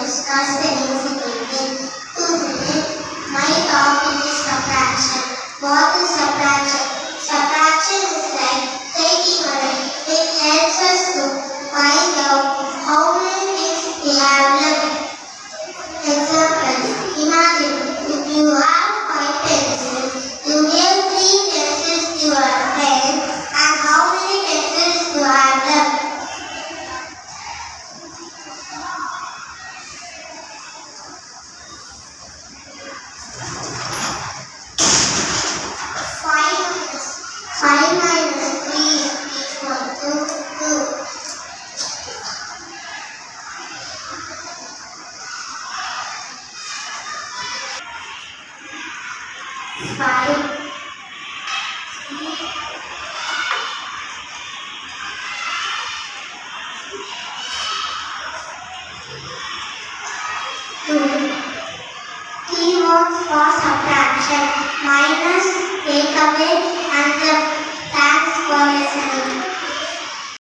discuss the incident. Today, my topic is subtraction. What is subtraction? Subtraction is like taking away. It helps us to find out how many things we have left. Example, imagine if you have 5 pencils, you give 3 pencils to your friend, and how many pencils you have left? 5 minus 3 is equal to 2. 5 2. Keywords for subtraction: minus, take away,